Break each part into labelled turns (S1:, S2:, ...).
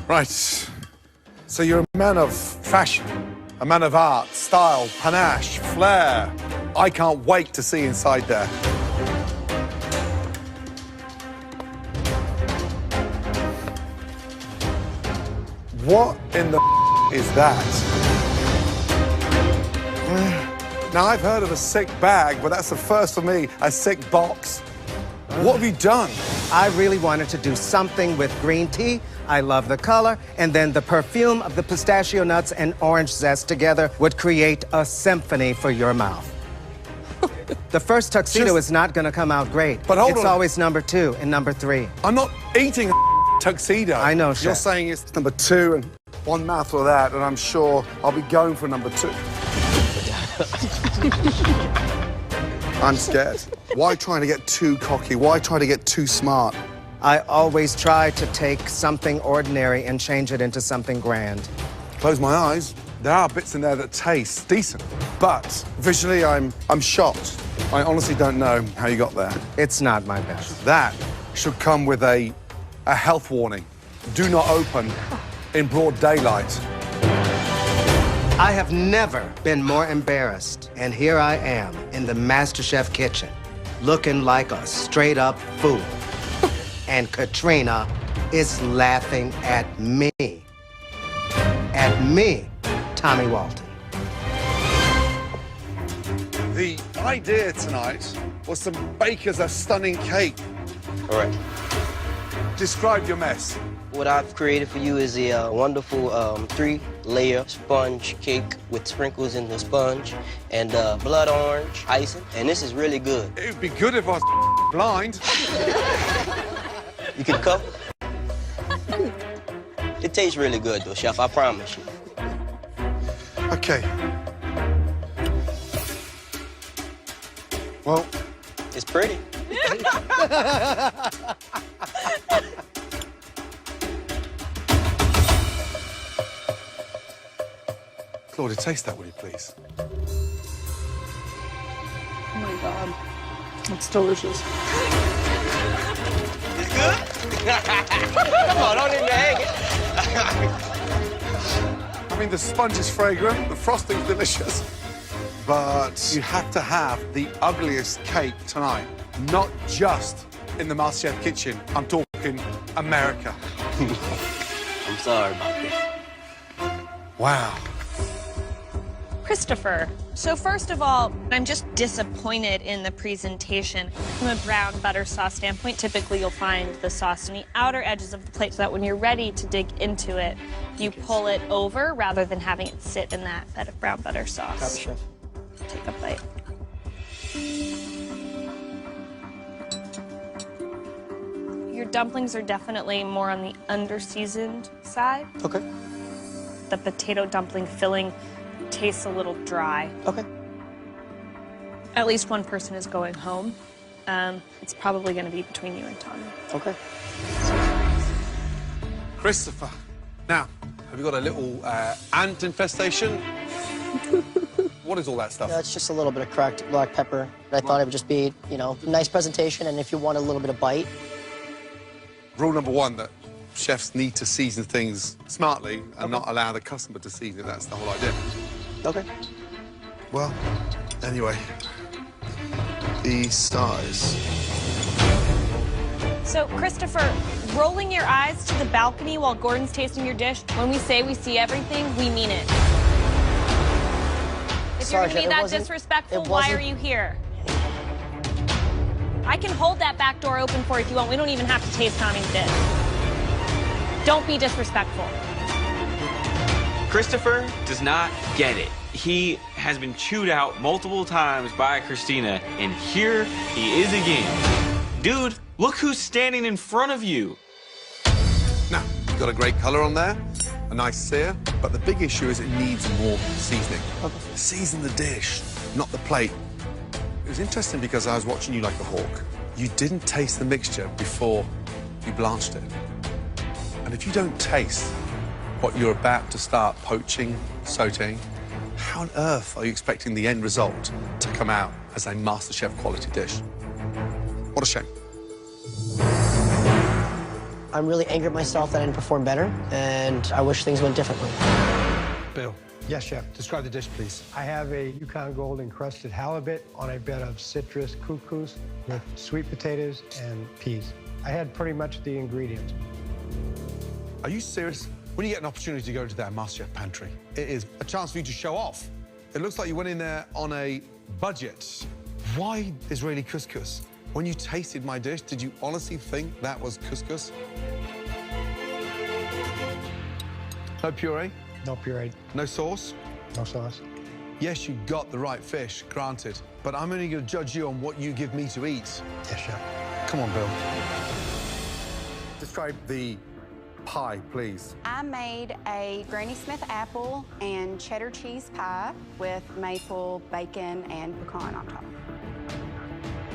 S1: Right. So you're a man of fashion, a man of art, style, panache, flair. I can't wait to see inside there. What in the is that? Now, I've heard of a sick bag, but that's the first for me, a sick box. What have you done?
S2: I really wanted to do something with green tea. I love the color. And then the perfume of the pistachio nuts and orange zest together would create a symphony for your mouth. The first tuxedo is not going to come out great.
S1: But hold on.
S2: It's always number 2 and number 3.
S1: I'm not eating a tuxedo.
S2: I know, Chef.
S1: You're saying it's number 2 and one mouthful of that, and I'm sure I'll be going for number 2. I'm scared. Why trying to get too cocky? Why try to get too smart?
S2: I always try to take something ordinary and change it into something grand.
S1: Close my eyes. There are bits in there that taste decent, but visually I'm shocked. I honestly don't know how you got there.
S2: It's not my best.
S1: That should come with a health warning. Do not open in broad daylight.
S2: I have never been more embarrassed, and here I am in the Masterchef kitchen, looking like a straight-up fool. And Katrina is laughing at me. At me, Tommy Walton.
S1: The idea tonight was to bake us a stunning cake.
S3: Correct.
S1: Describe your mess.
S3: What I've created for you is a wonderful 3-layer sponge cake with sprinkles in the sponge and blood orange icing, and this is really good.
S1: It would be good if I was blind.
S3: You can cover. It tastes really good, though, Chef, I promise you.
S1: Okay. Well,
S3: it's pretty.
S1: Claudia, taste that, will you, please?
S4: Oh, my God. It's delicious.
S3: It's good? Come on, don't even hang it.
S1: I mean, the sponge is fragrant, the frosting's delicious, but you have to have the ugliest cake tonight, not just in the Masterchef kitchen. I'm talking America.
S3: I'm sorry about this.
S1: Wow.
S5: Christopher, so first of all, I'm just disappointed in the presentation. From a brown butter sauce standpoint, typically you'll find the sauce on the outer edges of the plate so that when you're ready to dig into it, you pull it over rather than having it sit in that bed of brown butter sauce.
S3: Copy, Chef.
S5: Take a bite. Your dumplings are definitely more on the under-seasoned side.
S3: Okay.
S5: The potato dumpling filling tastes a little dry.
S3: Okay.
S5: At least one person is going home. It's probably going to be between you and Tommy.
S3: Okay.
S1: Christopher, now, have you got a little ant infestation? What is all that stuff?
S6: Yeah, it's just a little bit of cracked black pepper. I thought it would just be, you know, a nice presentation, and if you want a little bit of bite.
S1: Rule number 1, that chefs need to season things smartly and not allow the customer to season it. That's the whole idea.
S6: Okay.
S1: Well, anyway, the size.
S5: So, Christopher, rolling your eyes to the balcony while Gordon's tasting your dish, when we say we see everything, we mean it. If
S6: Sorry,
S5: you're going to be
S6: Chef,
S5: that disrespectful, why are you here? I can hold that back door open for you if you want. We don't even have to taste Tommy's dish. Don't be disrespectful.
S7: Christopher does not get it. He has been chewed out multiple times by Christina, and here he is again. Dude, look who's standing in front of you.
S1: Now, you've got a great color on there, a nice sear, but the big issue is it needs more seasoning. Season the dish, not the plate. It was interesting because I was watching you like a hawk. You didn't taste the mixture before you blanched it. And if you don't taste what you're about to start poaching, sauteing, how on earth are you expecting the end result to come out as a MasterChef quality dish? What a shame.
S6: I'm really angry at myself that I didn't perform better, and I wish things went differently.
S8: Bill. Yes, chef. Describe the dish, please.
S9: I have a Yukon Gold encrusted halibut on a bed of citrus couscous with sweet potatoes and peas. I had pretty much the ingredients.
S1: Are you serious? When you get an opportunity to go into that Masterchef pantry, it is a chance for you to show off. It looks like you went in there on a budget. Why Israeli couscous? When you tasted my dish, did you honestly think that was couscous? No puree?
S9: No puree,
S1: No sauce?
S9: no sauce.
S1: Yes, you got the right fish, granted. But I'm only going to judge you on what you give me to eat.
S9: Yes, chef.
S1: Come on, Bill. Describe the pie, please.
S10: I made a Granny Smith apple and cheddar cheese pie with maple, bacon, and pecan on top.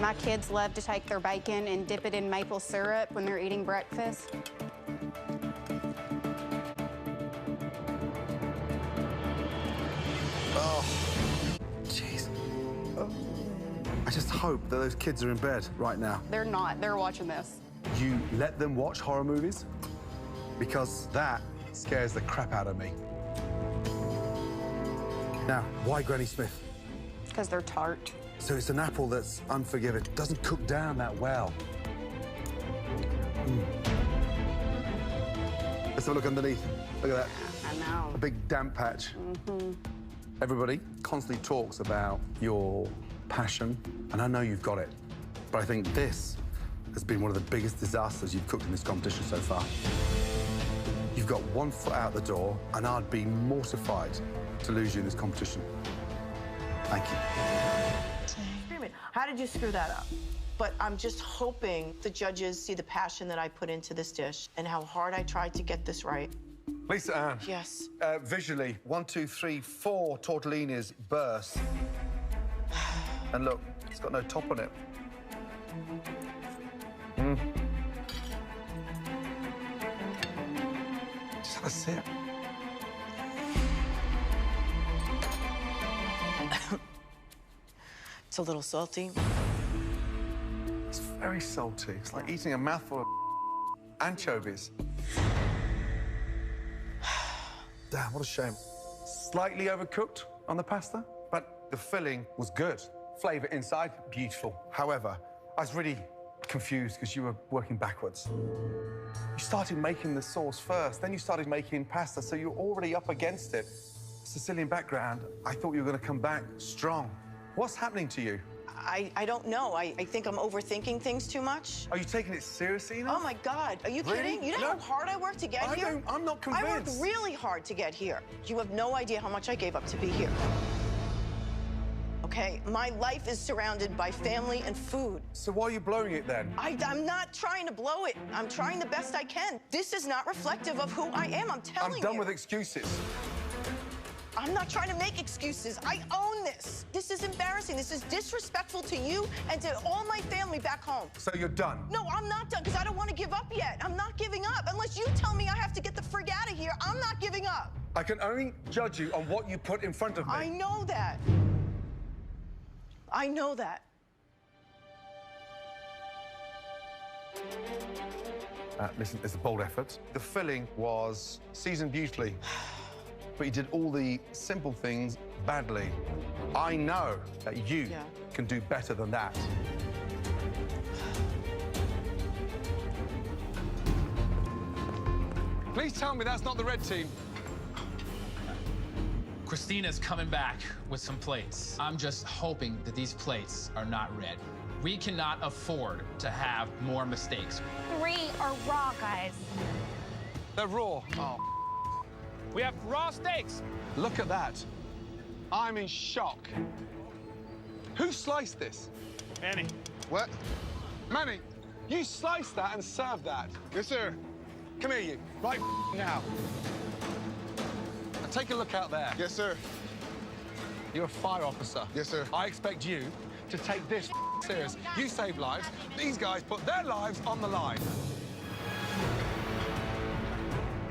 S10: My kids love to take their bacon and dip it in maple syrup when they're eating breakfast.
S1: Oh, jeez. I just hope that those kids are in bed right now.
S10: They're not. They're watching this.
S1: You let them watch horror movies? Because that scares the crap out of me. Now, why Granny Smith?
S10: Because they're tart.
S1: So it's an apple that's unforgiving. Doesn't cook down that well. Let's have a look underneath. Look at that.
S10: I know.
S1: A big damp patch. Everybody constantly talks about your passion, and I know you've got it. But I think this has been one of the biggest disasters you've cooked in this competition so far. You've got one foot out the door, and I'd be mortified to lose you in this competition. Thank you.
S11: How did you screw that up? But I'm just hoping the judges see the passion that I put into this dish and how hard I tried to get this right.
S1: Lisa Ann.
S11: Yes.
S1: Visually, 1, 2, 3, 4 tortellinis burst. And look, it's got no top on it. Just have a sip.
S11: It's a little salty.
S1: It's very salty. It's like eating a mouthful of anchovies. Damn, what a shame. Slightly overcooked on the pasta, but the filling was good. Flavor inside, beautiful. However, I was really confused because you were working backwards. You started making the sauce first, then you started making pasta, so you're already up against it. Sicilian background, I thought you were going to come back strong. What's happening to you?
S11: I don't know. I think I'm overthinking things too much.
S1: Are you taking it seriously enough?
S11: Oh, my God. Are you
S1: Really?
S11: kidding? You know how hard I worked to get here?
S1: I'm not convinced.
S11: I worked really hard to get here. You have no idea how much I gave up to be here. Okay? My life is surrounded by family and food.
S1: So why are you blowing it then?
S11: I'm not trying to blow it. I'm trying the best I can. This is not reflective of who I am. I'm telling you.
S1: I'm done with excuses.
S11: I'm not trying to make excuses. I own this. This is embarrassing. This is disrespectful to you and to all my family back home.
S1: So you're done?
S11: No, I'm not done because I don't want to give up yet. I'm not giving up. Unless you tell me I have to get the frig out of here, I'm not giving up.
S1: I can only judge you on what you put in front of me.
S11: I know that. I know that.
S1: Listen, it's a bold effort. The filling was seasoned beautifully, but you did all the simple things badly. I know that you can do better than that. Please tell me that's not the red team.
S12: Christina's coming back with some plates. I'm just hoping that these plates are not red. We cannot afford to have more mistakes.
S5: 3 are raw, guys.
S1: They're raw. Oh.
S12: We have raw steaks.
S1: Look at that. I'm in shock. Who sliced this?
S12: Manny.
S1: What? Manny, you sliced that and served that. Yes, sir. Come here, you. Right now. Now take a look out there. Yes, sir. You're a fire officer. Yes, sir. I expect you to take this serious. You save lives. These guys put their lives on the line.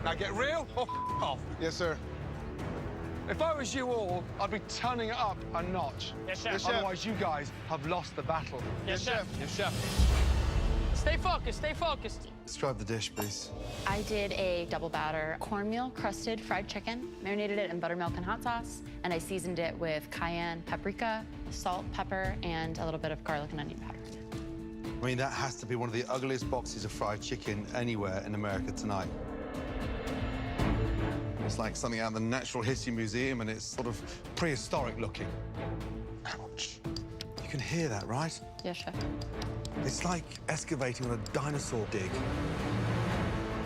S1: Now get real or off. Yes, sir. If I was you all, I'd be turning it up a notch.
S12: Yes, chef.
S1: Otherwise, you guys have lost the battle.
S12: Yes, chef. Yes, chef. Stay focused, stay focused.
S1: Describe the dish, please.
S13: I did a double batter cornmeal crusted fried chicken, marinated it in buttermilk and hot sauce, and I seasoned it with cayenne, paprika, salt, pepper, and a little bit of garlic and onion powder.
S1: I mean, that has to be one of the ugliest boxes of fried chicken anywhere in America tonight. It's like something out of the Natural History Museum, and it's sort of prehistoric looking. Ouch. You can hear that, right?
S13: Yes, chef.
S1: It's like excavating on a dinosaur dig.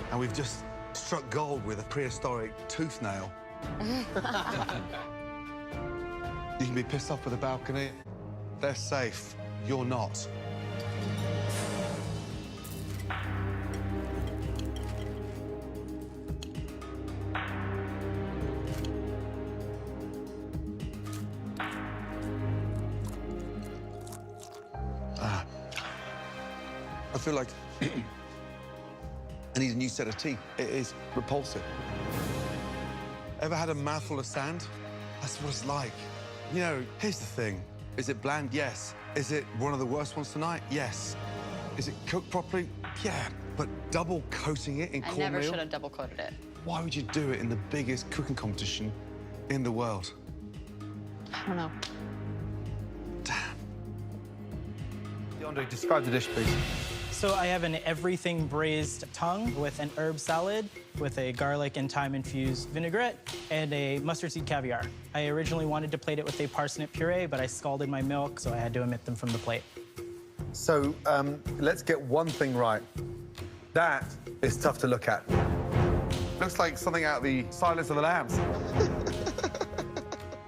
S1: And we've just struck gold with a prehistoric tooth nail. You can be pissed off with the balcony. They're safe. You're not. I feel like I need a new set of teeth. It is repulsive. Ever had a mouthful of sand? That's what it's like. You know, here's the thing. Is it bland? Yes. Is it one of the worst ones tonight? Yes. Is it cooked properly? Yeah. But double coating it in cornmeal?
S13: I never should have double coated it.
S1: Why would you do it in the biggest cooking competition in the world?
S13: I don't know.
S8: Andre, describe the dish, please.
S14: So I have an everything braised tongue with an herb salad with a garlic and thyme-infused vinaigrette and a mustard seed caviar. I originally wanted to plate it with a parsnip puree, but I scalded my milk, so I had to omit them from the plate.
S8: So let's get one thing right. That is tough to look at.
S1: Looks like something out of the Silence of the Lambs.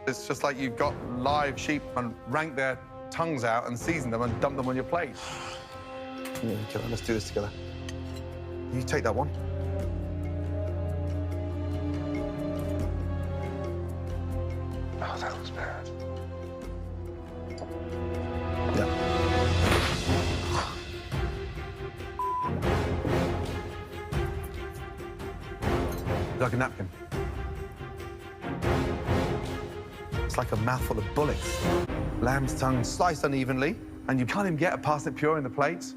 S1: It's just like you've got live sheep and ranked their tongues out and seasoned them and dumped them on your plate.
S8: Yeah, okay, let's do this together. You take that one.
S1: Oh, that looks bad.
S8: Yeah.
S1: Like a napkin. It's like a mouthful of bullets. Lamb's tongue sliced unevenly, and you can't even get a parsnip puree in the plate.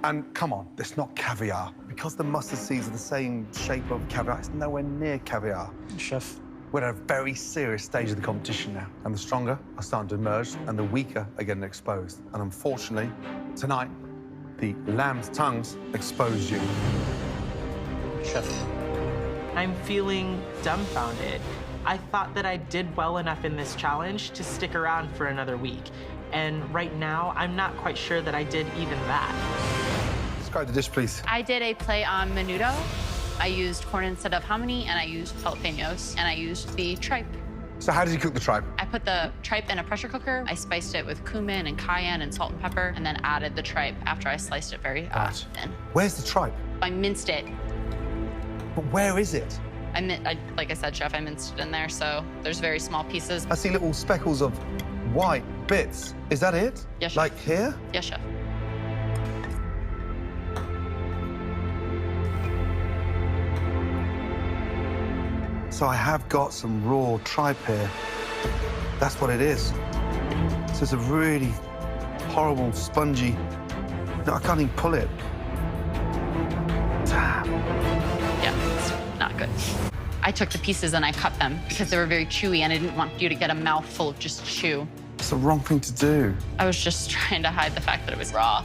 S1: And come on, it's not caviar. Because the mustard seeds are the same shape of caviar, it's nowhere near caviar.
S14: Chef.
S1: We're at a very serious stage of the competition now, and the stronger are starting to emerge, and the weaker are getting exposed. And unfortunately, tonight, the lamb's tongues exposed you.
S14: Chef.
S15: I'm feeling dumbfounded. I thought that I did well enough in this challenge to stick around for another week. And right now, I'm not quite sure that I did even that.
S8: Describe the dish, please.
S13: I did a play on menudo. I used corn instead of hominy, and I used jalapenos, and I used the tripe.
S8: So how did you cook the tripe?
S13: I put the tripe in a pressure cooker. I spiced it with cumin and cayenne and salt and pepper, and then added the tripe after I sliced it very thin.
S8: Where's the tripe?
S13: I minced it.
S8: But where is it?
S13: Like I said, Chef, I minced it in there, so there's very small pieces.
S8: I see little speckles of white bits. Is that it?
S13: Yes, Chef.
S8: Like here?
S13: Yes, Chef.
S8: So I have got some raw tripe here. That's what it is. So it's a really horrible, spongy... No, I can't even pull it. Damn.
S13: Yeah, it's not good. I took the pieces and I cut them because they were very chewy, and I didn't want you to get a mouthful of just chew.
S8: It's the wrong thing to do.
S13: I was just trying to hide the fact that it was raw.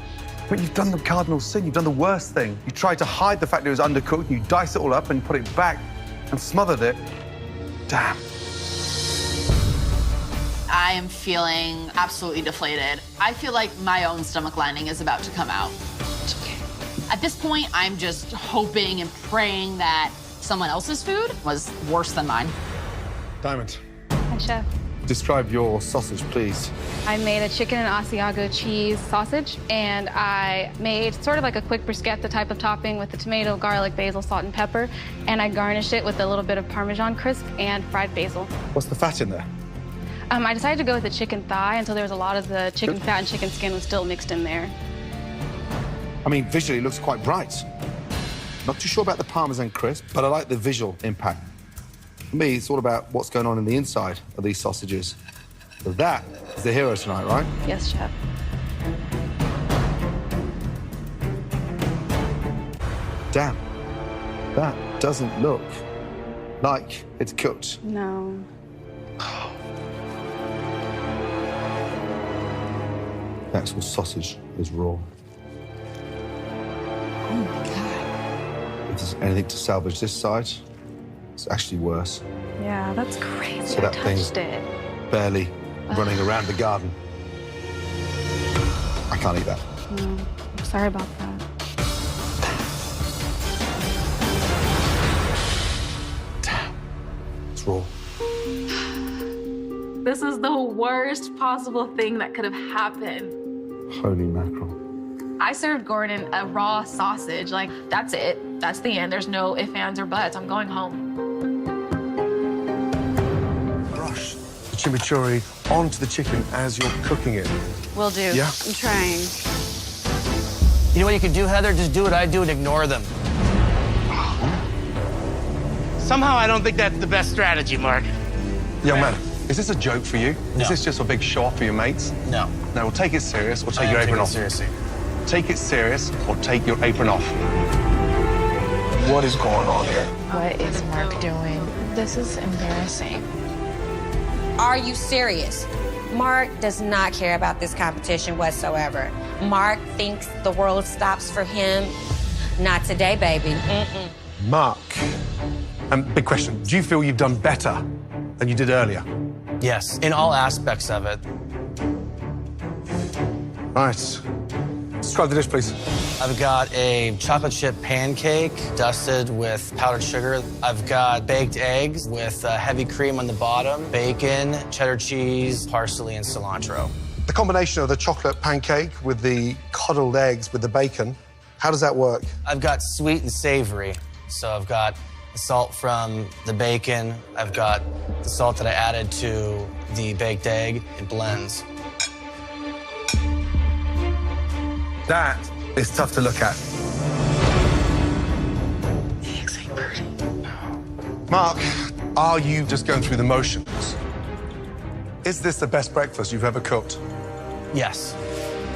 S8: But you've done the cardinal sin. You've done the worst thing. You tried to hide the fact that it was undercooked, you diced it all up and put it back and smothered it. Damn.
S13: I am feeling absolutely deflated. I feel like my own stomach lining is about to come out. It's okay. At this point, I'm just hoping and praying that someone else's food was worse than mine.
S1: Diamond.
S4: Hi, Chef.
S1: Describe your sausage, please.
S4: I made a chicken and Asiago cheese sausage, and I made sort of like a quick bruschetta type of topping with the tomato, garlic, basil, salt, and pepper, and I garnished it with a little bit of Parmesan crisp and fried basil.
S8: What's the fat in there?
S4: I decided to go with the chicken thigh until there was a lot of the chicken fat and chicken skin was still mixed in there.
S8: I mean, visually, it looks quite bright. Not too sure about the Parmesan crisp, but I like the visual impact. For me, it's all about what's going on in the inside of these sausages. So that is the hero tonight, right?
S4: Yes, Chef.
S8: Damn, that doesn't look like it's cooked.
S4: No.
S8: The actual sausage is raw.
S13: Oh my God.
S8: If there's anything to salvage this side, it's actually worse.
S4: Yeah, that's crazy.
S8: So that
S4: I
S8: thing's
S4: touched it.
S8: barely running around the garden. I can't eat that.
S4: No, I'm sorry about that.
S8: It's raw.
S13: This is the worst possible thing that could have happened.
S8: Holy mackerel.
S13: I served Gordon a raw sausage. Like, that's it. That's the end. There's no ifs, ands, or buts. I'm going home.
S1: Brush the chimichurri onto the chicken as you're cooking it.
S10: Will do.
S1: Yeah.
S10: I'm trying.
S3: You know what you could do, Heather? Just do what I do and ignore them.
S16: Somehow I don't think that's the best strategy, Mark.
S1: Young man, is this a joke for you?
S3: No.
S1: Is this just a big show-off for your mates?
S3: No.
S1: No, well, take it serious or take
S3: I
S1: your
S3: am
S1: apron
S3: taking
S1: off.
S3: it seriously.
S1: Take it serious or take your apron off. What is going on here?
S17: What is Mark doing? This is embarrassing.
S18: Are you serious? Mark does not care about this competition whatsoever. Mark thinks the world stops for him. Not today, baby. Mm-mm.
S1: Mark, big question. Do you feel you've done better than you did earlier?
S3: Yes, in all aspects of it.
S1: Right. Describe the dish, please.
S3: I've got a chocolate chip pancake dusted with powdered sugar. I've got baked eggs with heavy cream on the bottom, bacon, cheddar cheese, parsley, and cilantro.
S1: The combination of the chocolate pancake with the coddled eggs with the bacon, how does that work?
S3: I've got sweet and savory. So I've got the salt from the bacon. I've got the salt that I added to the baked egg. It blends.
S1: That is tough to look at. Mark, are you just going through the motions? Is this the best breakfast you've ever cooked?
S3: Yes.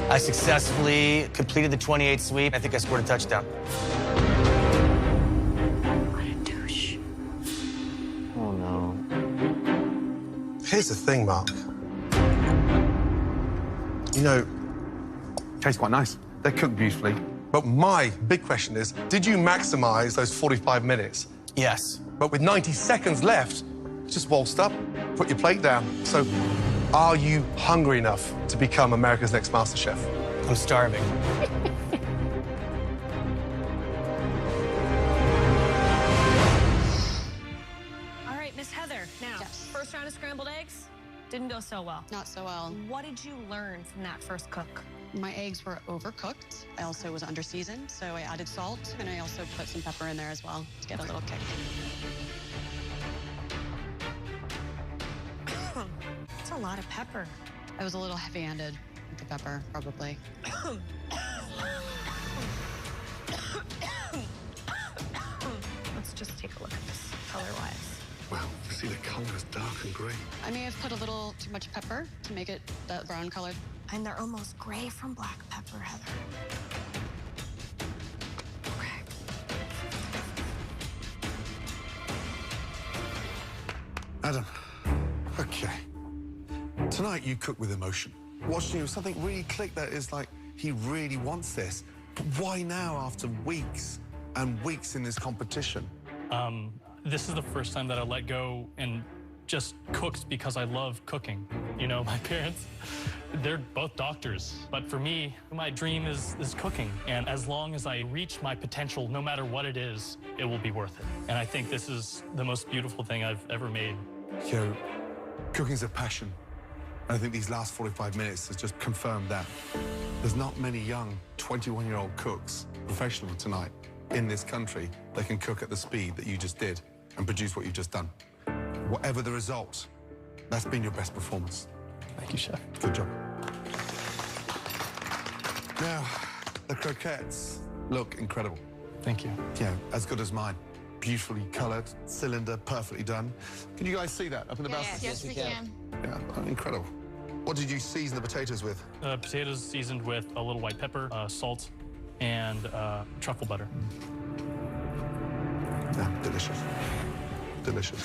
S3: I successfully completed the 28 sweep. I think I scored a touchdown.
S18: What a douche.
S3: Oh, no.
S1: Here's the thing, Mark. You know, tastes quite nice. They're cooked beautifully. But my big question is, did you maximize those 45 minutes?
S3: Yes.
S1: But with 90 seconds left, just waltzed up, put your plate down. So, are you hungry enough to become America's Next Masterchef?
S3: I'm starving.
S5: All right, Miss Heather. Now, first round of scrambled eggs didn't go so well.
S19: Not so well.
S5: What did you learn from that first cook?
S19: My eggs were overcooked. I also was under-seasoned, so I added salt, and I also put some pepper in there as well to get a little kick.
S5: That's a lot of pepper.
S19: I was a little heavy-handed with the pepper, probably.
S5: Let's just take a look at this color-wise.
S1: Wow, see the color is dark and grey.
S19: I may have put a little too much pepper to make it that brown color.
S5: And they're almost gray from black pepper, Heather.
S1: Adam, okay. Tonight you cook with emotion. Watching you, something really clicked that is like, he really wants this. But why now after weeks and weeks in this competition?
S20: This is the first time that I let go and just cooked because I love cooking. You know, my parents, they're both doctors. But for me, my dream is cooking. And as long as I reach my potential, no matter what it is, it will be worth it. And I think this is the most beautiful thing I've ever made.
S1: You know, cooking's a passion. And I think these last 45 minutes has just confirmed that. There's not many young 21-year-old cooks, professional tonight, in this country that can cook at the speed that you just did and produce what you've just done. Whatever the result, that's been your best performance.
S20: Thank you, Chef.
S1: Good job. Now, the croquettes look incredible.
S20: Thank you.
S1: Yeah, as good as mine. Beautifully colored, cylinder, perfectly done. Can you guys see that up in the basket?
S17: Yes, we can.
S1: Yeah, incredible. What did you season the potatoes with?
S20: Potatoes seasoned with a little white pepper, salt, and truffle butter.
S1: Delicious. Delicious.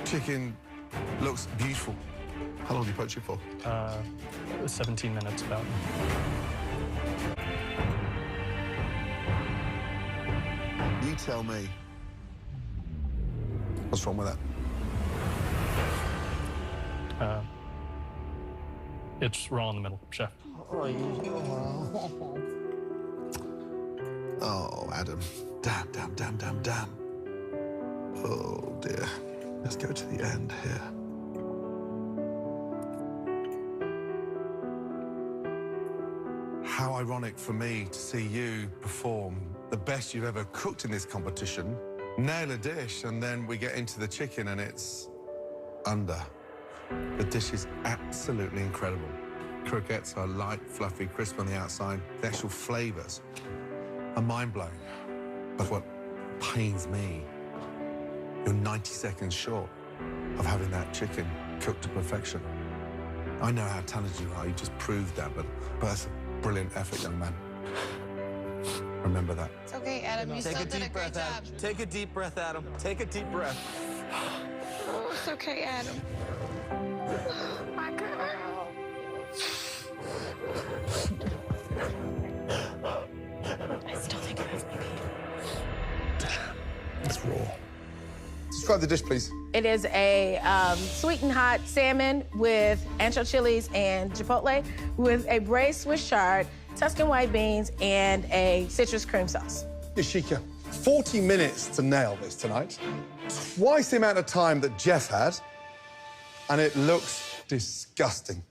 S1: Chicken looks beautiful. How long do you poach it for?
S20: 17 minutes about.
S1: You tell me. What's wrong with that?
S20: It's raw in the middle, chef.
S1: Oh, Adam. Damn, damn, damn, damn, damn. Oh, dear. Let's go to the end here. How ironic for me to see you perform the best you've ever cooked in this competition, nail a dish, and then we get into the chicken and it's under. The dish is absolutely incredible. Croquettes are light, fluffy, crisp on the outside. The actual flavors are mind-blowing. But what pains me, you're 90 seconds short of having that chicken cooked to perfection. I know how talented you are, you just proved that, but that's a brilliant effort, young man. Remember that.
S17: It's okay, Adam. You still did a great job.
S21: Take a deep breath, Adam. Take a deep breath.
S17: Oh, it's okay, Adam. My girl. I still think it has maybe.
S1: It's raw. Describe the dish, please.
S22: It is a sweet and hot salmon with ancho chilies and chipotle with a braised Swiss chard, Tuscan white beans, and a citrus cream sauce.
S1: Yashika, 40 minutes to nail this tonight. Twice the amount of time that Jeff had, and it looks disgusting.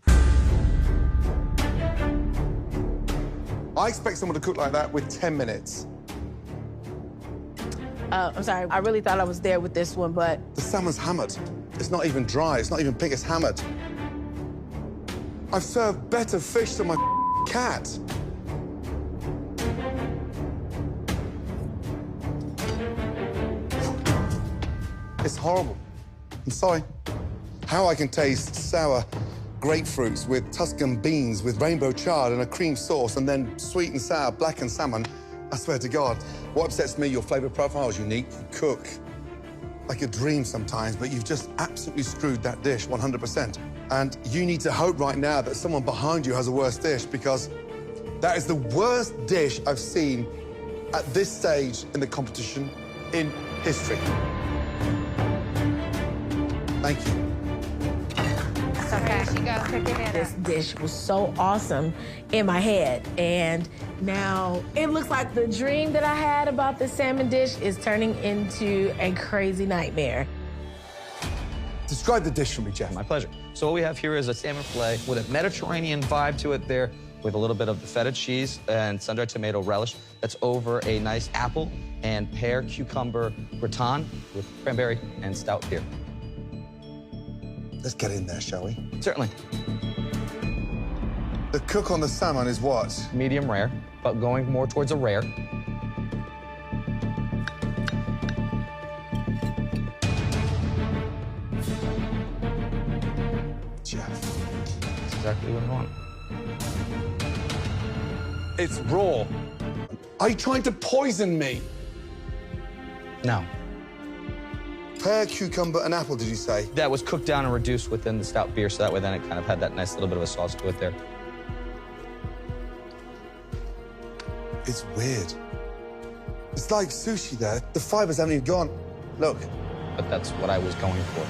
S1: I expect someone to cook like that with 10 minutes.
S22: I'm sorry, I really thought I was there with this one, but...
S1: The salmon's hammered. It's not even dry, it's not even pink, it's hammered. I've served better fish than my cat. It's horrible. I'm sorry. How I can taste sour grapefruits with Tuscan beans with rainbow chard and a cream sauce and then sweet and sour blackened salmon, I swear to God. What upsets me, your flavor profile is unique. You cook like a dream sometimes, but you've just absolutely screwed that dish 100%. And you need to hope right now that someone behind you has a worse dish, because that is the worst dish I've seen at this stage in the competition in history. Thank you.
S22: Okay, she goes cooking it. This dish was so awesome in my head, and now it looks like the dream that I had about this salmon dish is turning into a crazy nightmare.
S1: Describe the dish for me, Jeff.
S23: My pleasure. So what we have here is a salmon fillet with a Mediterranean vibe to it there, with a little bit of the feta cheese and sun-dried tomato relish that's over a nice apple and pear cucumber gratin with cranberry and stout beer.
S1: Let's get in there, shall we?
S23: Certainly.
S1: The cook on the salmon is what?
S23: Medium rare, but going more towards a rare.
S1: Jeff.
S23: That's exactly what I want.
S1: It's raw. Are you trying to poison me?
S23: No.
S1: Pear, cucumber, and apple, did you say?
S23: That was cooked down and reduced within the stout beer, so that way then it kind of had that nice little bit of a sauce to it there.
S1: It's weird. It's like sushi there. The fibers haven't even gone. Look.
S23: But that's what I was going for.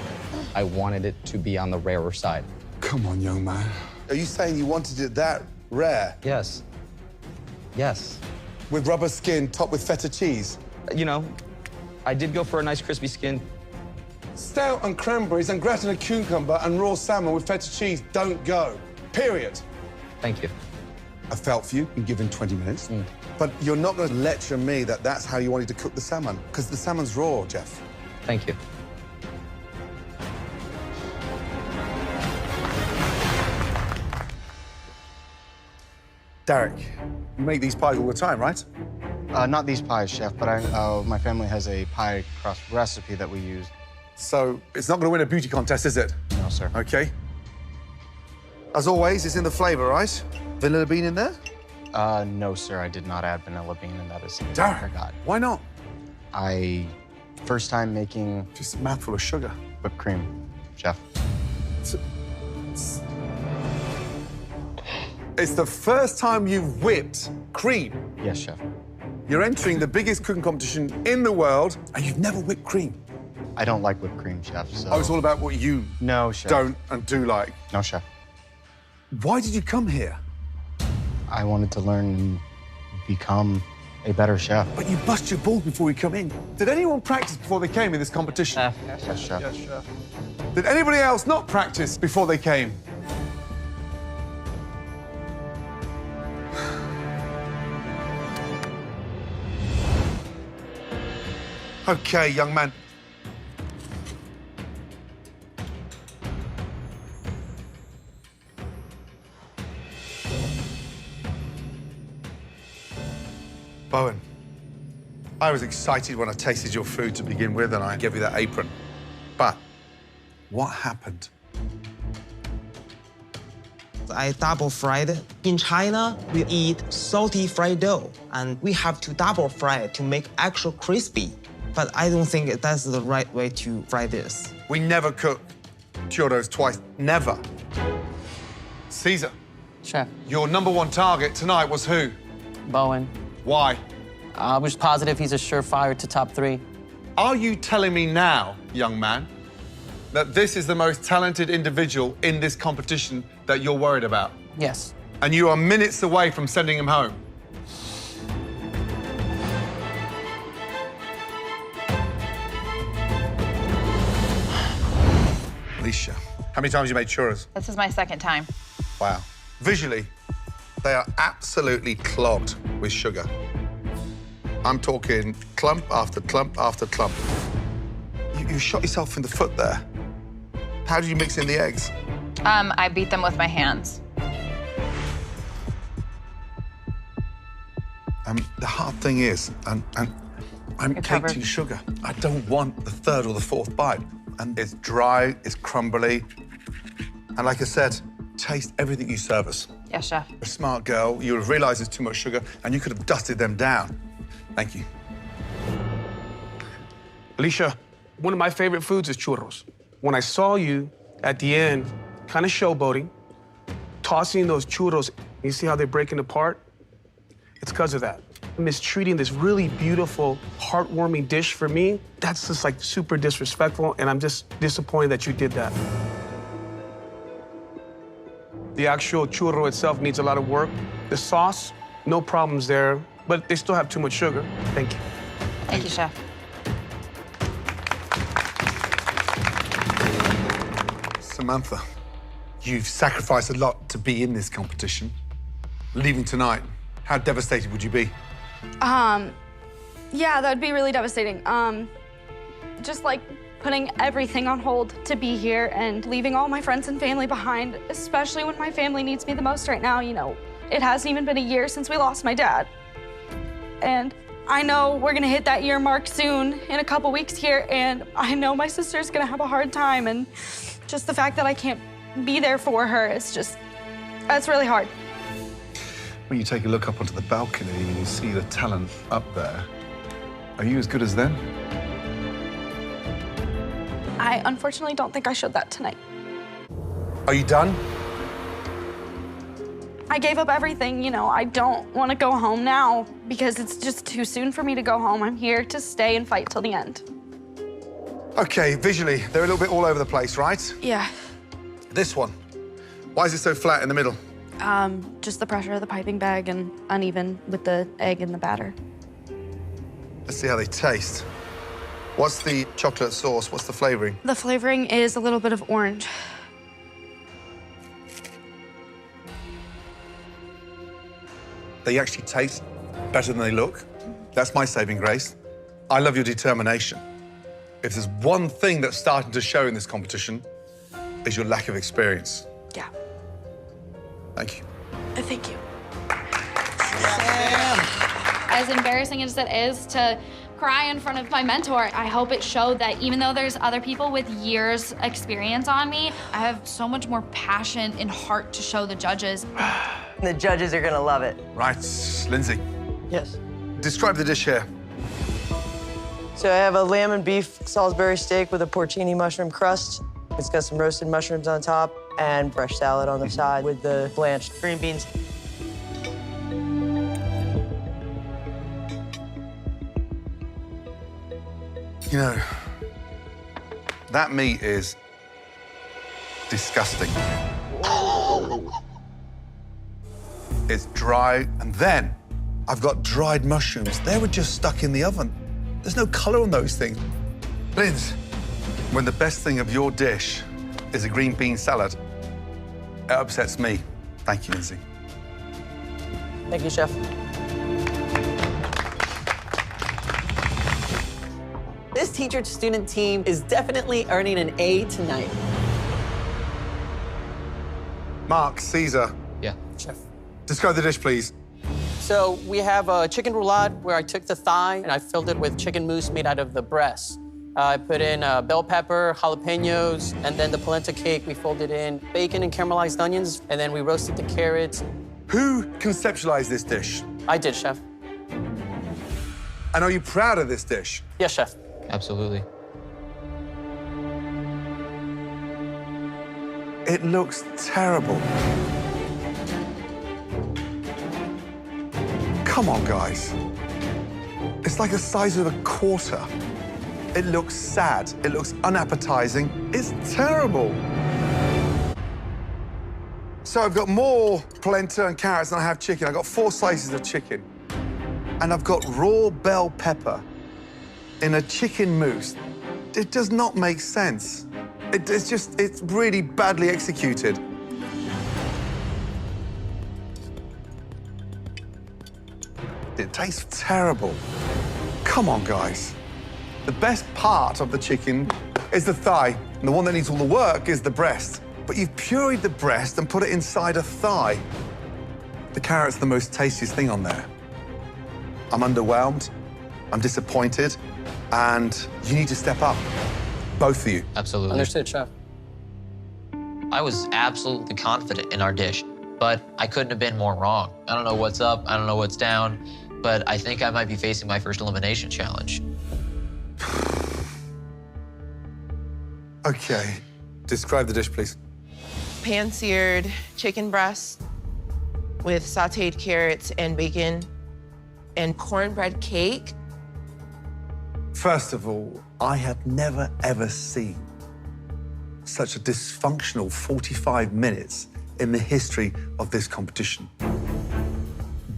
S23: I wanted it to be on the rarer side.
S1: Come on, young man. Are you saying you wanted it that rare?
S23: Yes. Yes.
S1: With rubber skin topped with feta cheese?
S23: You know, I did go for a nice crispy skin.
S1: Stout and cranberries and gratin and cucumber and raw salmon with feta cheese don't go. Period.
S23: Thank you.
S1: I felt for you and given 20 minutes. But you're not going to lecture me that that's how you wanted to cook the salmon, because the salmon's raw, Jeff.
S23: Thank you.
S1: Derek, you make these pies all the time, right?
S24: Not these pies, Chef, but my family has a pie crust recipe that we use.
S1: So it's not going to win a beauty contest, is it?
S24: No, sir.
S1: Okay. As always, it's in the flavor, right? Vanilla bean in there?
S24: No, sir, I did not add vanilla bean, and that is something I
S1: Derek,
S24: forgot.
S1: why not?
S24: First time making...
S1: Just a mouthful of sugar.
S24: Whipped cream, chef.
S1: It's the first time you've whipped cream.
S24: Yes, chef.
S1: You're entering the biggest cooking competition in the world, and you've never whipped cream.
S24: I don't like whipped cream, chef, so...
S1: Oh, it's all about what you
S24: no, chef.
S1: Don't and do like.
S24: No, chef.
S1: Why did you come here?
S24: I wanted to learn and become a better chef.
S1: But you bust your balls before you come in. Did anyone practice before they came in this competition?
S24: Yes, chef.
S1: Yes, chef. Did anybody else not practice before they came? Okay, young man. Bowen, I was excited when I tasted your food to begin with and I gave you that apron. But what happened?
S2: I double fried. In China, we eat salty fried dough, and we have to double fry it to make extra crispy. But I don't think that's the right way to fry this.
S1: We never cook churros twice, never. Caesar.
S6: Chef.
S1: Your #1 target tonight was who?
S6: Bowen.
S1: Why?
S6: I was positive he's a surefire to top 3.
S1: Are you telling me now, young man, that this is the most talented individual in this competition that you're worried about?
S6: Yes.
S1: And you are minutes away from sending him home? Alicia, how many times have you made churros?
S7: This is my 2nd time.
S1: Wow. Visually, they are absolutely clogged with sugar. I'm talking clump after clump after clump. You shot yourself in the foot there. How did you mix in the eggs?
S7: I beat them with my hands.
S1: The hard thing is, and I'm caked in sugar. I don't want the 3rd or the 4th bite. And it's dry, it's crumbly. And like I said, taste everything you serve us.
S7: Yes, chef.
S1: You're a smart girl. You would have realized there's too much sugar, and you could have dusted them down. Thank you.
S9: Alicia, one of my favorite foods is churros. When I saw you at the end, kind of showboating, tossing those churros, you see how they're breaking apart? It's because of that. Mistreating this really beautiful, heartwarming dish for me, that's just like super disrespectful, and I'm just disappointed that you did that. The actual churro itself needs a lot of work. The sauce, no problems there, but they still have too much sugar. Thank you.
S7: Thank you, chef.
S1: Samantha, you've sacrificed a lot to be in this competition. Leaving tonight, how devastated would you be?
S25: Yeah, that'd be really devastating. Just like putting everything on hold to be here and leaving all my friends and family behind, especially when my family needs me the most right now. You know, it hasn't even been a year since we lost my dad. And I know we're gonna hit that year mark soon, in a couple weeks here, and I know my sister's gonna have a hard time, and just the fact that I can't be there for her, that's really hard.
S1: When you take a look up onto the balcony and you see the talent up there, are you as good as them?
S25: I unfortunately don't think I showed that tonight.
S1: Are you done?
S25: I gave up everything, you know. I don't want to go home now because it's just too soon for me to go home. I'm here to stay and fight till the end.
S1: Okay, visually, they're a little bit all over the place, right?
S25: Yeah.
S1: This one, why is it so flat in the middle?
S25: Just the pressure of the piping bag and uneven with the egg in the batter.
S1: Let's see how they taste. What's the chocolate sauce? What's the flavoring?
S25: The flavoring is a little bit of orange.
S1: They actually taste better than they look. That's my saving grace. I love your determination. If there's one thing that's starting to show in this competition, is your lack of experience.
S25: Yeah.
S1: Thank you.
S25: Thank you.
S26: As embarrassing as it is to cry in front of my mentor, I hope it showed that even though there's other people with years experience on me, I have so much more passion and heart to show the judges.
S27: The judges are gonna love it.
S1: Right, Lindsay.
S27: Yes.
S1: Describe the dish here.
S27: So I have a lamb and beef Salisbury steak with a porcini mushroom crust. It's got some roasted mushrooms on top and fresh salad on the side with the blanched green beans.
S1: You know, that meat is disgusting. It's dry, and then I've got dried mushrooms. They were just stuck in the oven. There's no color on those things. Linz, when the best thing of your dish is a green bean salad, it upsets me. Thank you, Lindsay.
S27: Thank you, Chef.
S4: This teacher-to-student team is definitely earning an A tonight.
S1: Mark, Caesar.
S23: Yeah.
S4: Chef.
S1: Describe the dish, please.
S4: So we have a chicken roulade where I took the thigh and I filled it with chicken mousse made out of the breast. I put in bell pepper, jalapenos, and then the polenta cake, we folded in bacon and caramelized onions, and then we roasted the carrots.
S1: Who conceptualized this dish?
S4: I did, Chef.
S1: And are you proud of this dish?
S4: Yes, Chef.
S23: Absolutely.
S1: It looks terrible. Come on, guys. It's like the size of a quarter. It looks sad. It looks unappetizing. It's terrible. So I've got more polenta and carrots than I have chicken. I've got 4 slices of chicken. And I've got raw bell pepper in a chicken mousse. It does not make sense. It's really badly executed. It tastes terrible. Come on, guys. The best part of the chicken is the thigh, and the one that needs all the work is the breast. But you've pureed the breast and put it inside a thigh. The carrot's the most tastiest thing on there. I'm underwhelmed, I'm disappointed, and you need to step up, both of you.
S23: Absolutely.
S4: Understood, Chef.
S8: I was absolutely confident in our dish, but I couldn't have been more wrong. I don't know what's up, I don't know what's down, but I think I might be facing my first elimination challenge.
S1: Okay, describe the dish, please.
S11: Pan-seared chicken breast with sautéed carrots and bacon and cornbread cake.
S1: First of all, I have never, ever seen such a dysfunctional 45 minutes in the history of this competition.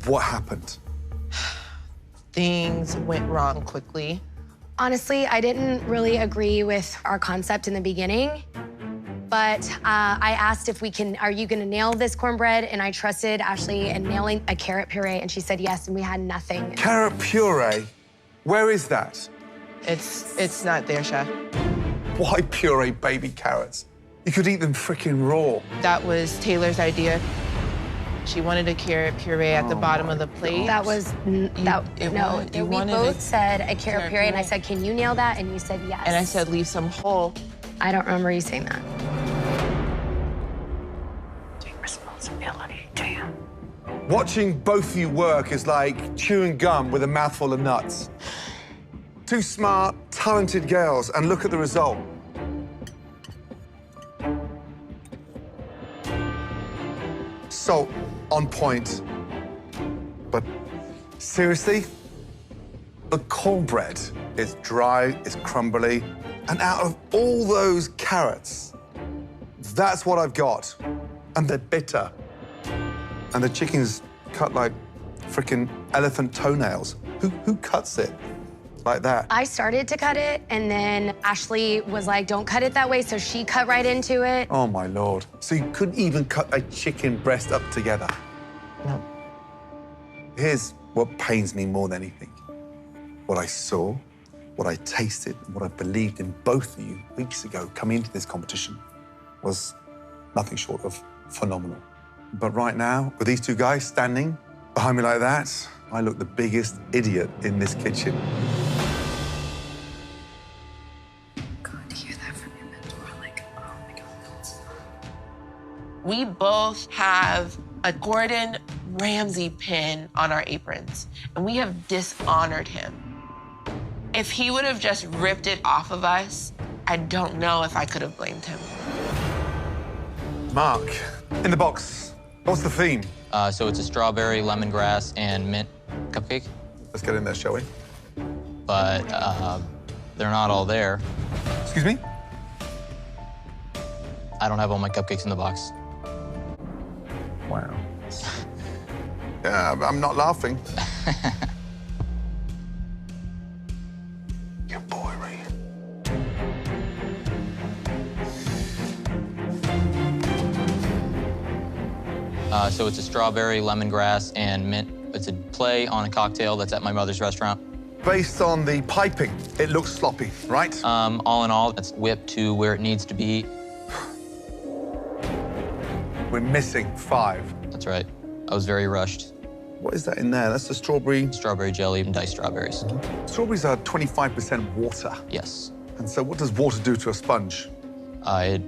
S1: What happened?
S11: Things went wrong quickly.
S12: Honestly, I didn't really agree with our concept in the beginning, but I asked if are you gonna nail this cornbread? And I trusted Ashley in nailing a carrot puree, and she said yes, and we had nothing.
S1: Carrot puree? Where is that?
S11: It's not there, Chef.
S1: Why puree baby carrots? You could eat them freaking raw.
S11: That was Taylor's idea. She wanted a carrot puree at the bottom of the plate.
S12: That was, we both said a carrot puree, and I said, can you nail that? And you said yes.
S11: And I said, leave some whole.
S12: I don't remember you saying that.
S11: Take responsibility, Jan.
S1: Watching both of you work is like chewing gum with a mouthful of nuts. 2 smart, talented girls, and look at the result. Salt on point. But seriously, the cornbread is dry, it's crumbly, and out of all those carrots, that's what I've got. And they're bitter. And the chicken's cut like frickin' elephant toenails. Who cuts it like that?
S12: I started to cut it, and then Ashley was like, don't cut it that way, so she cut right into it.
S1: Oh, my Lord. So you couldn't even cut a chicken breast up together?
S11: No.
S1: Here's what pains me more than anything. What I saw, what I tasted, and what I believed in both of you weeks ago coming into this competition was nothing short of phenomenal. But right now, with these 2 guys standing behind me like that, I look the biggest idiot in this kitchen.
S11: God, to hear that from your mentor, like, oh my God. We both have a Gordon Ramsay pin on our aprons, and we have dishonored him. If he would have just ripped it off of us, I don't know if I could have blamed him.
S1: Mark, in the box, what's the theme?
S8: So it's a strawberry, lemongrass, and mint cupcake.
S1: Let's get in there, shall we?
S8: But they're not all there.
S1: Excuse me?
S8: I don't have all my cupcakes in the box.
S1: Wow. Yeah, I'm not laughing. Your boy, right?
S8: So it's a strawberry, lemongrass, and mint. It's a play on a cocktail that's at my mother's restaurant.
S1: Based on the piping, it looks sloppy, right?
S8: All in all, it's whipped to where it needs to be.
S1: We're missing 5.
S8: That's right. I was very rushed.
S1: What is that in there? That's the strawberry?
S8: Strawberry jelly and diced strawberries.
S1: Strawberries are 25% water.
S8: Yes.
S1: And so what does water do to a sponge?
S8: It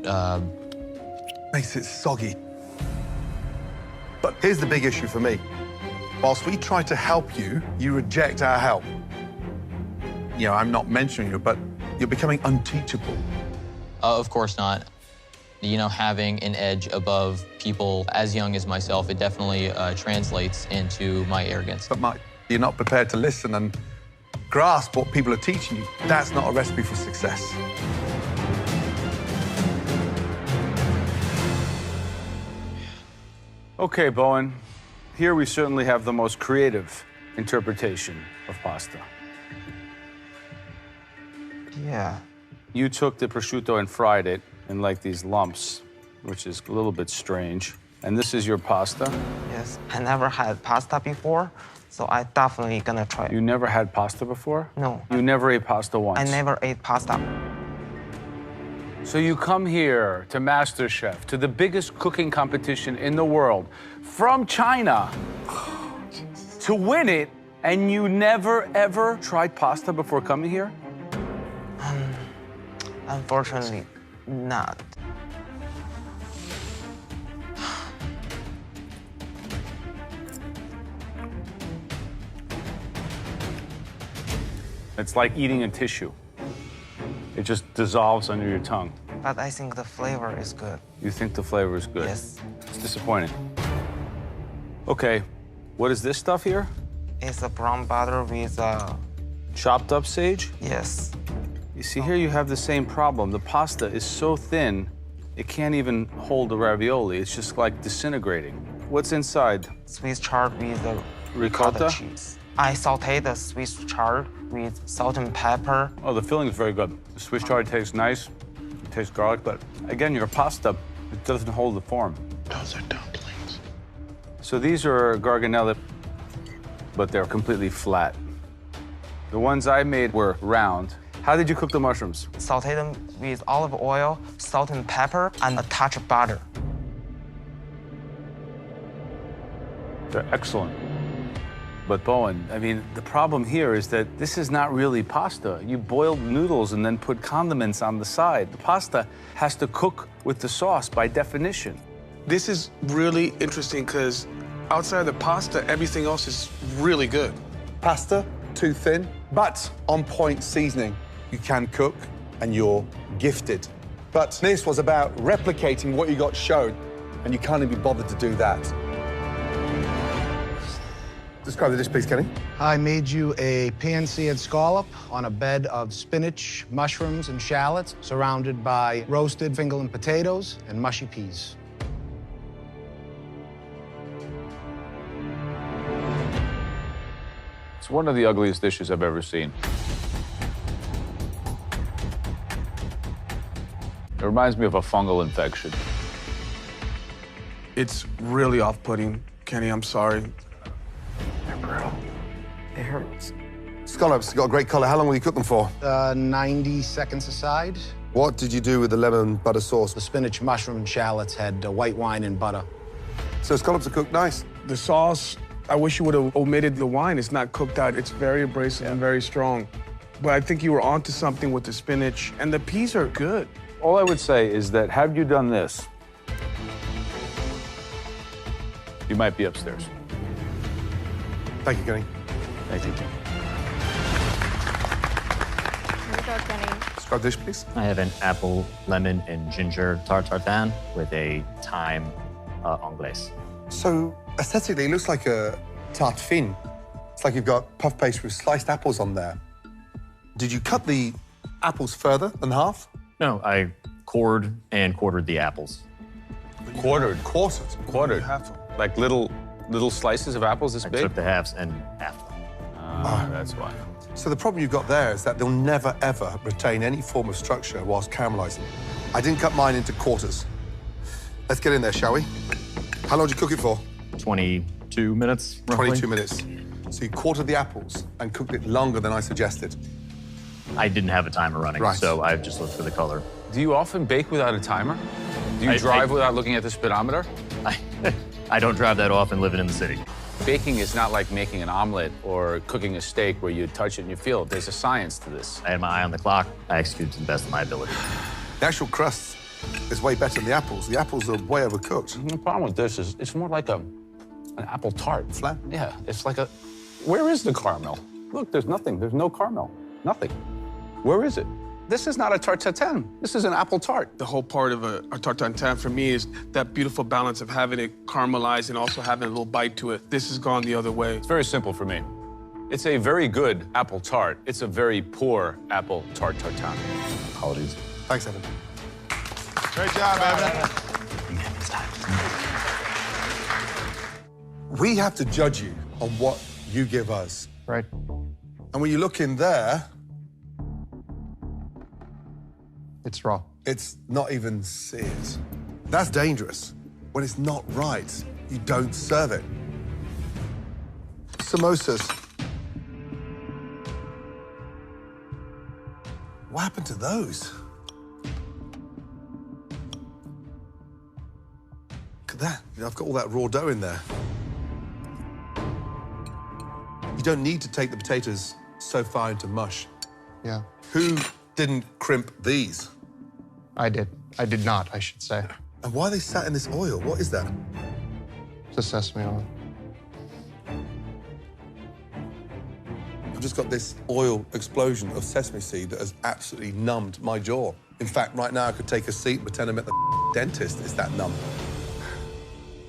S1: makes it soggy. But here's the big issue for me. Whilst we try to help you, you reject our help. You know, I'm not mentioning you, but you're becoming unteachable.
S8: Of course not. You know, having an edge above people as young as myself, it definitely translates into my arrogance.
S1: But Mike, you're not prepared to listen and grasp what people are teaching you. That's not a recipe for success.
S3: Okay, Bowen. Here we certainly have the most creative interpretation of pasta.
S2: Yeah.
S3: You took the prosciutto and fried it in like these lumps, which is a little bit strange. And this is your pasta?
S2: Yes. I never had pasta before, so I definitely gonna try it.
S3: You never had pasta before?
S2: No.
S3: You never ate pasta once?
S2: I never ate pasta.
S3: So you come here to Masterchef, to the biggest cooking competition in the world, from China, to win it, and you never, ever tried pasta before coming here?
S2: Unfortunately, not.
S3: It's like eating a tissue. It just dissolves under your tongue.
S2: But I think the flavor is good.
S3: You think the flavor is good?
S2: Yes.
S3: It's disappointing. Okay, what is this stuff here?
S2: It's a brown butter with
S3: chopped up sage?
S2: Yes.
S3: You see, here you have the same problem. The pasta is so thin, it can't even hold the ravioli. It's just like disintegrating. What's inside?
S2: Swiss chard with
S3: ricotta
S2: cheese. I sauteed the Swiss chard with salt and pepper.
S3: Oh, the filling is very good. The Swiss chard tastes nice. It tastes garlic, but again, your pasta, it doesn't hold the form.
S1: Those are dumplings.
S3: So these are garganelle, but they're completely flat. The ones I made were round. How did you cook the mushrooms?
S2: Sauteed them with olive oil, salt and pepper, and a touch of butter.
S3: They're excellent. But Bowen, I mean, the problem here is that this is not really pasta. You boiled noodles and then put condiments on the side. The pasta has to cook with the sauce by definition.
S9: This is really interesting because outside of the pasta, everything else is really good.
S1: Pasta, too thin, but on point seasoning. You can cook and you're gifted. But this was about replicating what you got shown, and you can't even be bothered to do that. Describe the dish, please, Kenny.
S24: I made you a pan-seared scallop on a bed of spinach, mushrooms, and shallots, surrounded by roasted fingerling potatoes and mushy peas.
S3: It's one of the ugliest dishes I've ever seen. It reminds me of a fungal infection.
S9: It's really off-putting. Kenny, I'm sorry.
S1: They're brutal. It hurts. Scallops got a great color. How long will you cook them for?
S24: 90 seconds aside.
S1: What did you do with the lemon butter sauce?
S24: The spinach, mushroom, and shallots had white wine and butter.
S1: So scallops are cooked nice.
S9: The sauce, I wish you would have omitted the wine. It's not cooked out. It's very abrasive and very strong. But I think you were onto something with the spinach, and the peas are good.
S3: All I would say is that had you done this, you might be upstairs.
S1: Thank you, Kenny.
S3: Thank you.
S1: Describe the dish, please.
S10: I have an apple, lemon, and ginger tart tartan with a thyme anglaise.
S1: So aesthetically, it looks like a tarte fine. It's like you've got puff pastry with sliced apples on there. Did you cut the apples further than half?
S10: No, I cored and quartered the apples.
S3: Quartered.
S1: Quartered.
S3: Quartered. Like little slices of apples this
S10: I
S3: big?
S10: took the halves and half them.
S3: That's why.
S1: So the problem you've got there is that they'll never, ever retain any form of structure whilst caramelizing. I didn't cut mine into quarters. Let's get in there, shall we? How long did you cook it for?
S10: 22 minutes, roughly.
S1: 22 minutes. So you quartered the apples and cooked it longer than I suggested.
S10: I didn't have a timer running,
S1: Right.
S10: so I just looked for the color.
S3: Do you often bake without a timer? Do you drive without looking at the speedometer?
S10: I don't drive that often living in the city.
S3: Baking is not like making an omelet or cooking a steak where you touch it and you feel it. There's a science to this.
S10: I had my eye on the clock. I executed to the best of my ability.
S1: The actual crust is way better than the apples. The apples are way overcooked.
S3: The problem with this is it's more like an apple tart.
S1: Flat?
S3: Yeah, it's like a... Where is the caramel? Look, there's nothing. There's no caramel. Nothing. Where is it? This is not a tarte tatin. This is an apple tart.
S9: The whole part of a tarte tatin for me is that beautiful balance of having it caramelized and also having a little bite to it. This has gone the other way.
S3: It's very simple for me. It's a very good apple tart. It's a very poor apple tart tartan. Apologies.
S1: Thanks, Evan.
S21: Great job, Evan.
S1: We have to judge you on what you give us.
S24: Right.
S1: And when you look in there,
S24: It's raw.
S1: it's not even seared. That's dangerous. When it's not right, you don't serve it. Samosas. What happened to those? Look at that. I've got all that raw dough in there. You don't need to take the potatoes so far into mush.
S24: Yeah.
S1: Who didn't crimp these?
S24: I did. I did not, I should say.
S1: And why are they sat in this oil? What is that?
S24: It's a sesame oil.
S1: I've just got this oil explosion of sesame seed that has absolutely numbed my jaw. In fact, right now I could take a seat and pretend I'm at the dentist. It's that numb.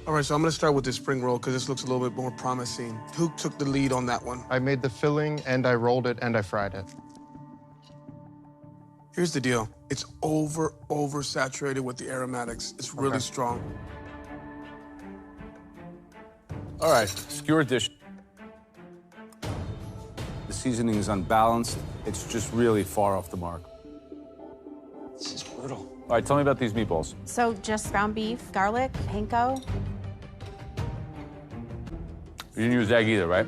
S9: All right, so I'm gonna start with this spring roll because this looks a little bit more promising. Who took the lead on that one?
S24: I made the filling, and I rolled it, and I fried it.
S9: Here's the deal. It's oversaturated with the aromatics. It's really strong.
S3: All right, skewer dish. The seasoning is unbalanced. It's just really far off the mark.
S8: This is brutal.
S3: All right, tell me about these meatballs.
S13: So just ground beef, garlic, panko.
S3: You didn't use egg either, right?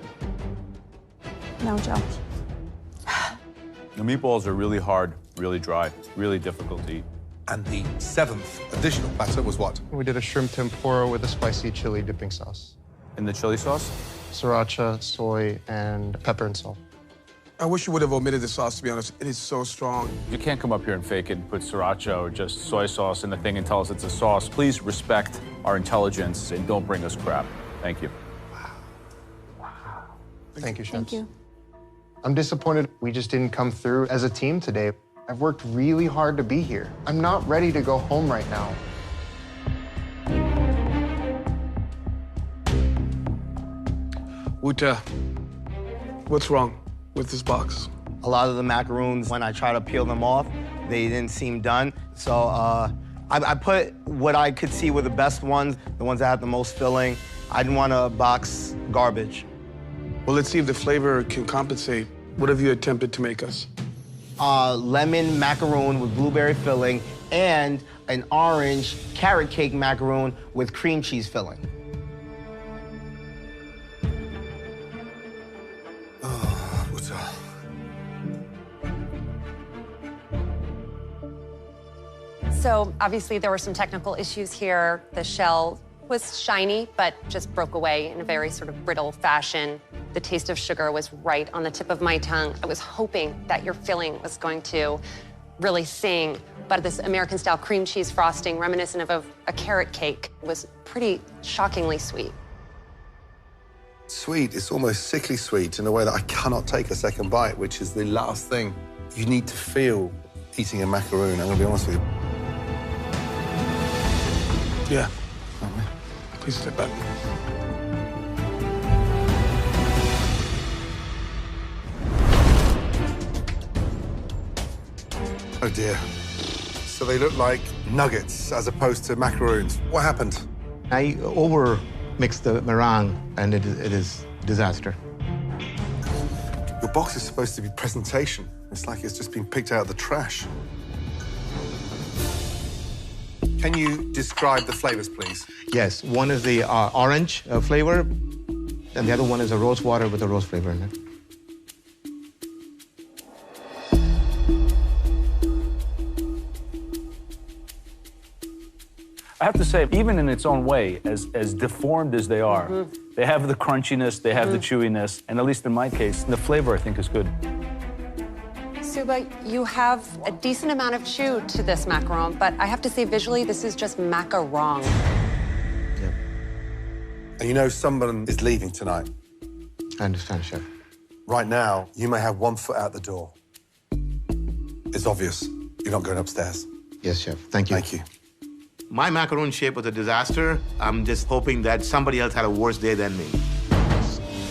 S13: No, Joe.
S3: The meatballs are really hard, really dry, really difficult to eat.
S1: And the seventh additional platter was what?
S24: We did a shrimp tempura with a spicy chili dipping sauce.
S3: And the chili sauce?
S24: Sriracha, soy, and pepper and salt.
S9: I wish you would have omitted the sauce, to be honest. It is so strong.
S3: You can't come up here and fake it and put sriracha or just soy sauce in the thing and tell us it's a sauce. Please respect our intelligence and don't bring us crap. Thank you.
S24: Thank you, chefs.
S13: Thank you.
S24: I'm disappointed we just didn't come through as a team today. I've worked really hard to be here. I'm not ready to go home right now.
S9: Uta, what's wrong with this box?
S14: A lot of the macaroons, when I try to peel them off, they didn't seem done. So I put what I could see were the best ones, the ones that had the most filling. I didn't want to box garbage.
S9: Well, let's see if the flavor can compensate. What have you attempted to make us?
S14: Lemon macaroon with blueberry filling and an orange carrot cake macaroon with cream cheese filling.
S15: So obviously there were some technical issues here. The shell was shiny, but just broke away in a very sort of brittle fashion. The taste of sugar was right on the tip of my tongue. I was hoping that your filling was going to really sing, but this American-style cream cheese frosting, reminiscent of a carrot cake, was pretty shockingly sweet.
S1: Sweet, it's almost sickly sweet in a way that I cannot take a second bite, which is the last thing. You need to feel eating a macaroon, I'm gonna be honest with you.
S9: Yeah. Please step back.
S1: Oh dear. So they look like nuggets as opposed to macaroons. What happened?
S24: I over-mixed the meringue, and it is disaster.
S1: Your box is supposed to be presentation. It's like it's just been picked out of the trash. Can you describe the flavors, please?
S24: Yes, one is the orange flavor, and the other one is a rose water with a rose flavor in it.
S3: I have to say, even in its own way, as deformed as they are, they have the crunchiness, they have the chewiness, and at least in my case, the flavor, I think, is good.
S15: Suba, you have a decent amount of chew to this macaron, but I have to say visually, this is just macaron.
S1: And you know someone is leaving tonight.
S24: I understand, Chef.
S1: Right now, you may have one foot out the door. It's obvious. You're not going upstairs.
S24: Yes, Chef. Thank you.
S1: Thank you.
S5: My macaroon shape was a disaster. I'm just hoping that somebody else had a worse day than me.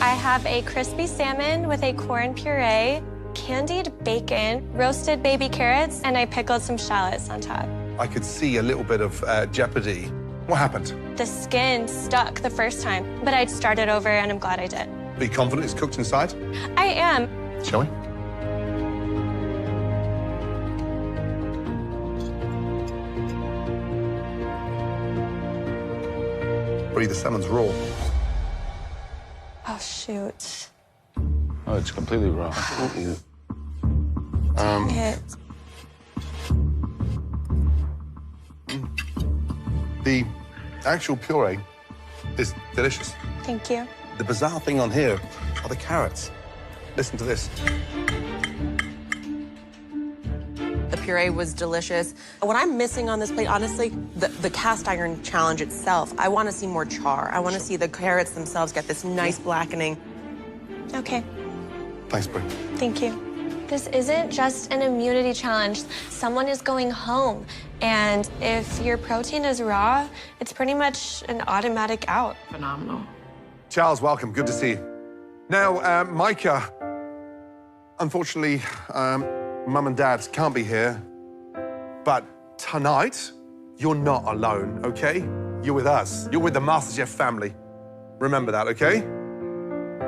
S16: I have a crispy salmon with a corn puree, candied bacon, roasted baby carrots, and I pickled some shallots on top.
S1: I could see a little bit of jeopardy. What happened?
S16: The skin stuck the first time, but I started over and I'm glad I did.
S1: Are you confident it's cooked inside?
S16: I am.
S1: Shall we? The salmon's raw.
S16: Oh, shoot.
S3: Oh, it's completely raw.
S1: The actual puree is delicious.
S16: Thank you.
S1: The bizarre thing on here are the carrots. Listen to this.
S17: The puree was delicious. What I'm missing on this plate, honestly, the cast iron challenge itself. I want to see more char. I want to see the carrots themselves get this nice blackening.
S16: Okay.
S1: Thanks, Brie.
S16: Thank you. This isn't just an immunity challenge. Someone is going home. And if your protein is raw, it's pretty much an automatic out.
S17: Phenomenal.
S1: Charles, welcome. Good to see you. Now, Micah, unfortunately, Mum and Dad can't be here, but tonight, you're not alone, okay? You're with us. You're with the Masterchef family. Remember that, okay?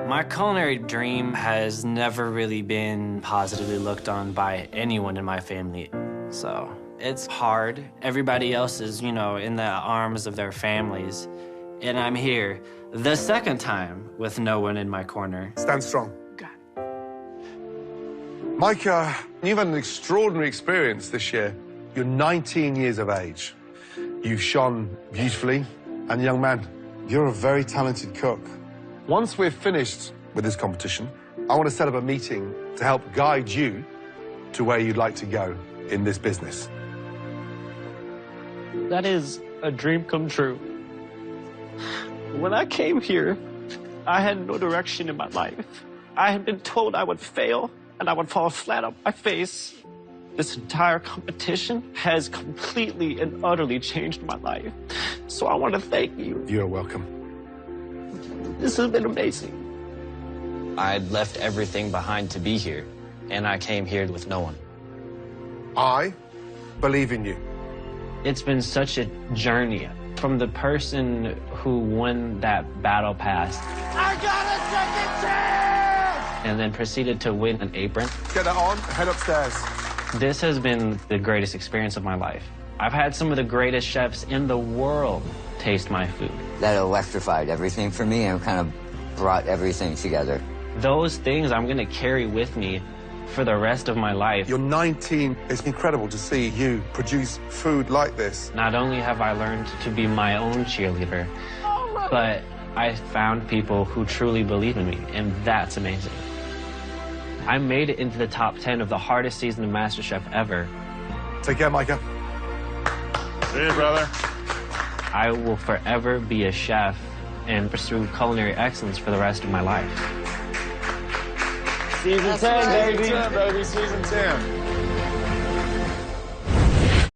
S18: My culinary dream has never really been positively looked on by anyone in my family, so it's hard. Everybody else is, you know, in the arms of their families, and I'm here the second time with no one in my corner.
S1: Stand strong. Micah, you've had an extraordinary experience this year. You're 19 years of age. You've shone beautifully, and young man, you're a very talented cook. Once we're finished with this competition, I want to set up a meeting to help guide you to where you'd like to go in this business.
S19: That is a dream come true. When I came here, I had no direction in my life. I had been told I would fail and I would fall flat on my face. This entire competition has completely and utterly changed my life. So I want to thank you.
S1: You're welcome.
S19: This has been amazing.
S18: I'd left everything behind to be here, and I came here with no one.
S1: I believe in you.
S18: It's been such a journey. From the person who won that battle pass
S21: I got a second chance!
S18: and then proceeded to win an apron.
S1: Get that on, head upstairs.
S18: This has been the greatest experience of my life. I've had some of the greatest chefs in the world taste my food.
S20: That electrified everything for me and kind of brought everything together.
S18: Those things I'm gonna carry with me for the rest of my life.
S1: You're 19. It's incredible to see you produce food like this.
S18: Not only have I learned to be my own cheerleader, but I found people who truly believe in me, and that's amazing. I made it into the top 10 of the hardest season of MasterChef ever.
S1: Take care, Micah.
S21: See you, brother.
S18: I will forever be a chef and pursue culinary excellence for the rest of my life.
S19: Season 10, baby.
S21: Season 10, baby. Season 10.